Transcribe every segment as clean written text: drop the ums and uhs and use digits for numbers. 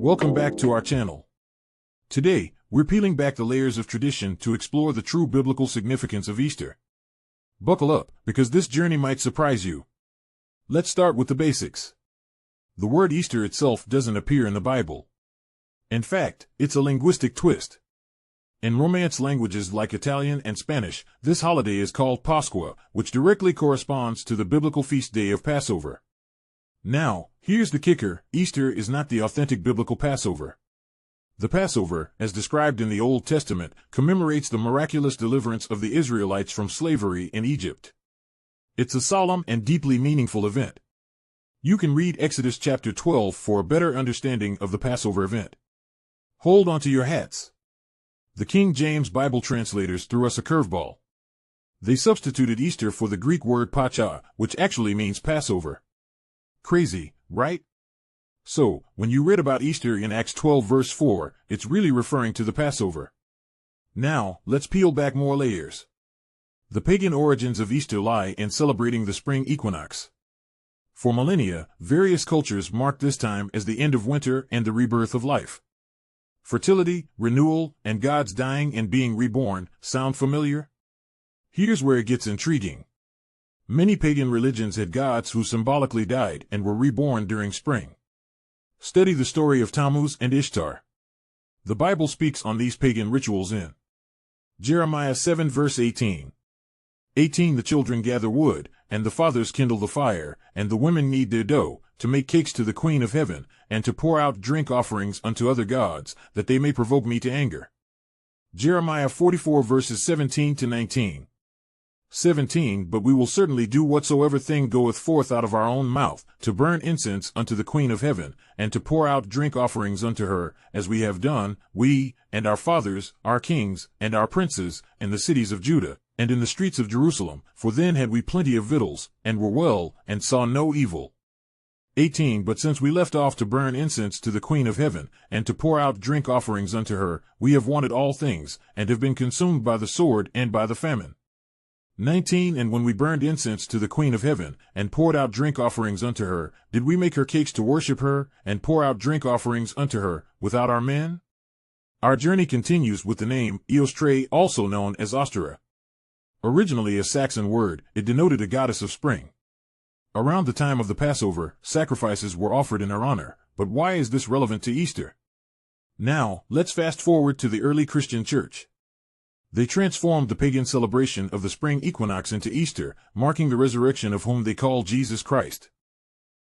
Welcome back to our channel. Today, we're peeling back the layers of tradition to explore the true biblical significance of Easter. Buckle up, because this journey might surprise you. Let's start with the basics. The word Easter itself doesn't appear in the Bible. In fact, it's a linguistic twist. In Romance languages like Italian and Spanish, this holiday is called Pascua, which directly corresponds to the biblical feast day of Passover. Now, here's the kicker: Easter is not the authentic biblical Passover. The Passover, as described in the Old Testament, commemorates the miraculous deliverance of the Israelites from slavery in Egypt. It's a solemn and deeply meaningful event. You can read Exodus chapter 12 for a better understanding of the Passover event. Hold on to your hats. The King James Bible translators threw us a curveball. They substituted Easter for the Greek word Pascha, which actually means Passover. Crazy, right? So, when you read about Easter in Acts 12 verse 4, it's really referring to the Passover. Now, let's peel back more layers. The pagan origins of Easter lie in celebrating the spring equinox. For millennia, various cultures marked this time as the end of winter and the rebirth of life. Fertility, renewal, and God's dying and being reborn sound familiar? Here's where it gets intriguing. Many pagan religions had gods who symbolically died and were reborn during spring. Study the story of Tammuz and Ishtar. The Bible speaks on these pagan rituals in Jeremiah 7 verse 18. 18 The children gather wood, and the fathers kindle the fire, and the women knead their dough, to make cakes to the Queen of Heaven, and to pour out drink offerings unto other gods, that they may provoke me to anger. Jeremiah 44 verses 17 to 19. 17 But we will certainly do whatsoever thing goeth forth out of our own mouth, to burn incense unto the Queen of Heaven, and to pour out drink offerings unto her, as we have done, we, and our fathers, our kings, and our princes, in the cities of Judah, and in the streets of Jerusalem, for then had we plenty of victuals, and were well, and saw no evil. 18 But since we left off to burn incense to the Queen of Heaven, and to pour out drink offerings unto her, we have wanted all things, and have been consumed by the sword and by the famine. 19 And when we burned incense to the Queen of Heaven, and poured out drink offerings unto her, did we make her cakes to worship her, and pour out drink offerings unto her, without our men? Our journey continues with the name Eostre, also known as Ostera. Originally a Saxon word, it denoted a goddess of spring. Around the time of the Passover, sacrifices were offered in her honor, but why is this relevant to Easter? Now, let's fast forward to the early Christian church. They transformed the pagan celebration of the spring equinox into Easter, marking the resurrection of whom they call Jesus Christ.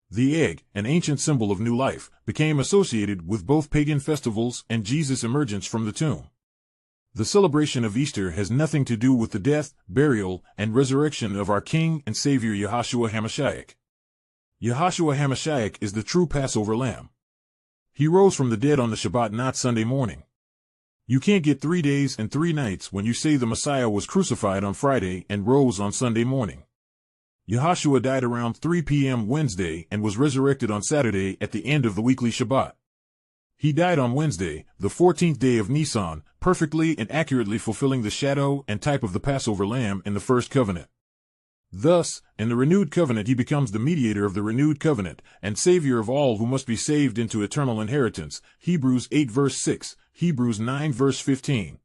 The egg, an ancient symbol of new life, became associated with both pagan festivals and Jesus' emergence from the tomb. The celebration of Easter has nothing to do with the death, burial, and resurrection of our King and Savior Yahushua HaMashiach. Yahushua HaMashiach is the true Passover lamb. He rose from the dead on the Shabbat, not Sunday morning. You can't get 3 days and 3 nights when you say the Messiah was crucified on Friday and rose on Sunday morning. Yahushua died around 3 p.m. Wednesday and was resurrected on Saturday at the end of the weekly Shabbat. He died on Wednesday, the 14th day of Nisan, perfectly and accurately fulfilling the shadow and type of the Passover lamb in the first covenant. Thus, in the renewed covenant he becomes the mediator of the renewed covenant, and savior of all who must be saved into eternal inheritance. Hebrews 8 verse 6, Hebrews 9 verse 15.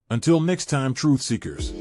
Until next time, truth seekers.